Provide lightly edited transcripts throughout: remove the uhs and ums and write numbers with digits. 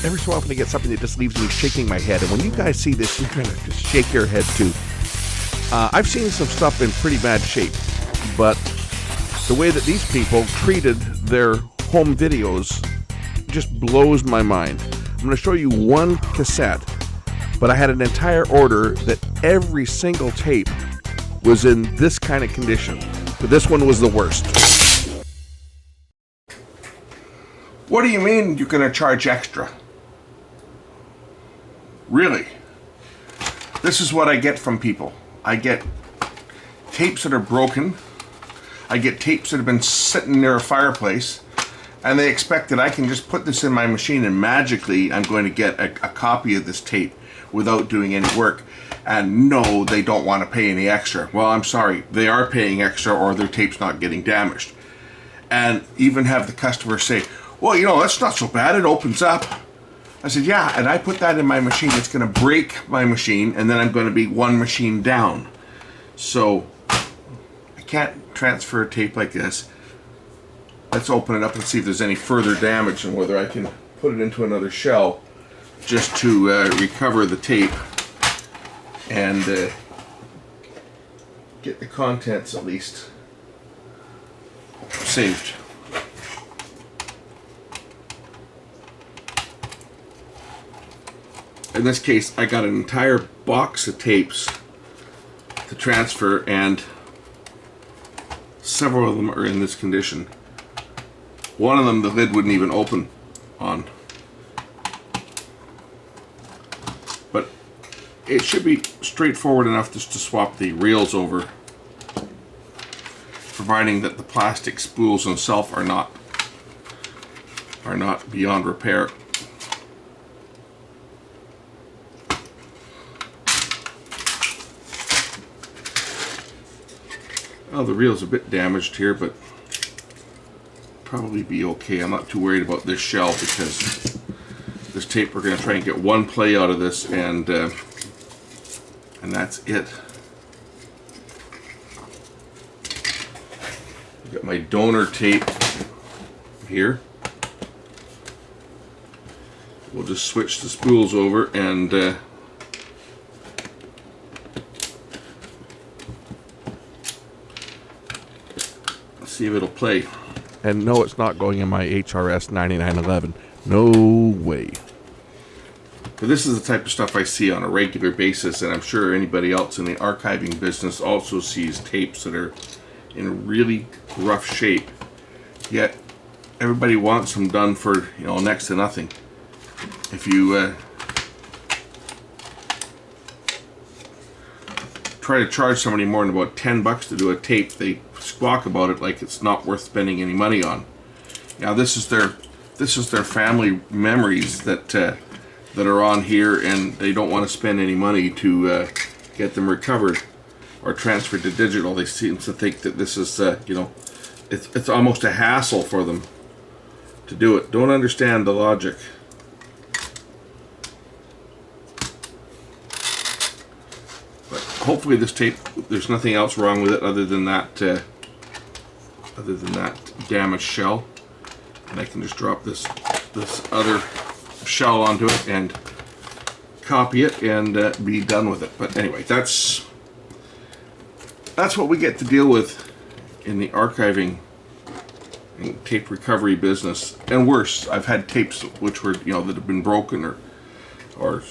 every so often I get something that just leaves me shaking my head. And when you guys see this, you're going to just shake your head too. I've seen some stuff in pretty bad shape, but the way that these people treated their home videos just blows my mind. I'm going to show you one cassette, but I had an entire order that every single tape was in this kind of condition. But this one was the worst. What do you mean you're going to charge extra? Really? This is what I get from people. I get tapes that are broken. I get tapes that have been sitting near a fireplace, and they expect that I can just put this in my machine and magically I'm going to get a copy of this tape without doing any work. And no, they don't want to pay any extra. Well, I'm sorry, they are paying extra or their tape's not getting damaged. And even have the customer say, well, you know, that's not so bad, it opens up. I said, yeah, and I put that in my machine, it's going to break my machine, and then I'm going to be one machine down. So, I can't transfer a tape like this. Let's open it up and see if there's any further damage and whether I can put it into another shell just to recover the tape and get the contents at least saved. In this case, I got an entire box of tapes to transfer, and several of them are in this condition. One of them, the lid wouldn't even open on. But it should be straightforward enough just to swap the reels over, providing that the plastic spools themselves are not beyond repair. Oh, the reel's a bit damaged here, but probably be okay. I'm not too worried about this shell because this tape, we're going to try and get one play out of this, and that's it. I've got my donor tape here. We'll just switch the spools over and see if it'll play. And no, it's not going in my HRS 9911. No way. But this is the type of stuff I see on a regular basis, and I'm sure anybody else in the archiving business also sees tapes that are in really rough shape. Yet everybody wants them done for, you know, next to nothing. If you try to charge somebody more than about $10 to do a tape, they squawk about it like it's not worth spending any money on. Now this is their family memories that are on here, and they don't want to spend any money to get them recovered or transferred to digital. They seem to think that this is you know, it's almost a hassle for them to do it. Don't understand the logic. Hopefully this tape, there's nothing else wrong with it other than that damaged shell, and I can just drop this other shell onto it and copy it and be done with it. But anyway, that's what we get to deal with in the archiving and tape recovery business. And worse, I've had tapes which were, you know, that have been broken or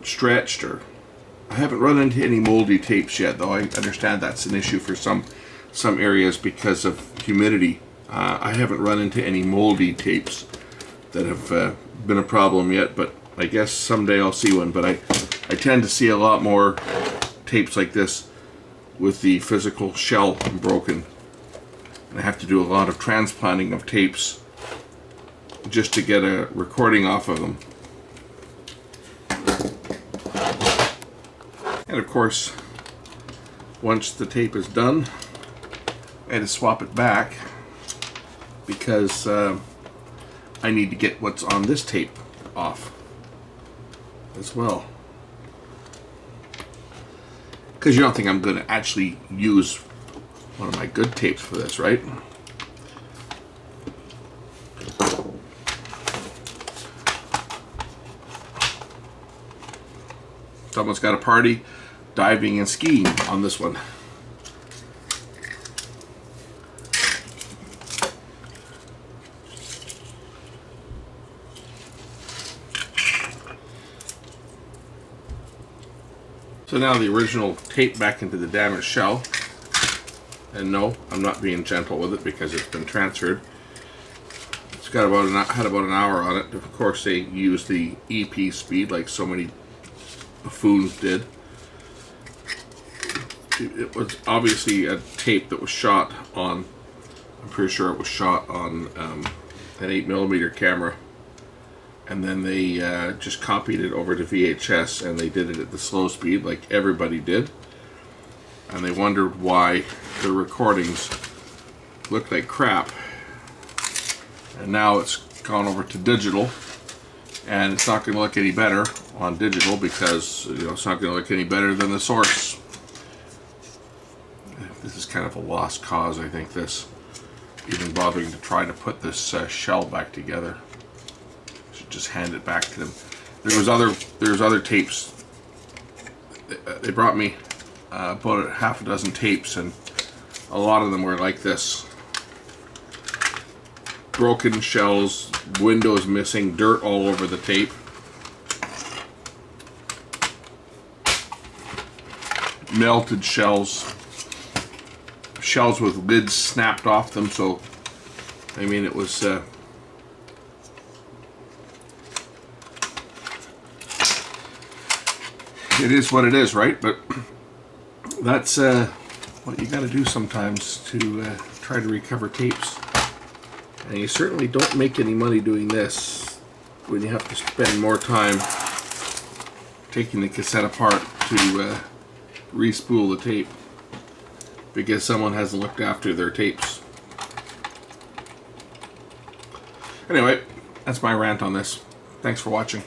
stretched, or I haven't run into any moldy tapes yet, though I understand that's an issue for some areas because of humidity. I haven't run into any moldy tapes that have been a problem yet, but I guess someday I'll see one. But I tend to see a lot more tapes like this with the physical shell broken. And I have to do a lot of transplanting of tapes just to get a recording off of them. And of course, once the tape is done, I had to swap it back because I need to get what's on this tape off as well. Because you don't think I'm going to actually use one of my good tapes for this, right? Someone's got a party, diving and skiing on this one. So now the original tape back into the damaged shell. And no, I'm not being gentle with it because it's been transferred. It's got had about an hour on it. Of course, they used the EP speed like so many buffoons did. It was obviously a tape that was shot on, I'm pretty sure it was shot on an 8mm camera. And then they just copied it over to VHS, and they did it at the slow speed like everybody did. And they wondered why the recordings looked like crap. And now it's gone over to digital, and it's not going to look any better on digital because it's not going to look any better than the source. This is kind of a lost cause, I think, this even bothering to try to put this shell back together. Should just hand it back to them. There's other tapes. They brought me about half a dozen tapes, and a lot of them were like this. Broken shells, windows missing, dirt all over the tape. Melted shells. Shells with lids snapped off them, so I mean it was it is what it is, right? But that's what you got to do sometimes to try to recover tapes. And you certainly don't make any money doing this when you have to spend more time taking the cassette apart to re-spool the tape because someone hasn't looked after their tapes. Anyway, that's my rant on this. Thanks for watching.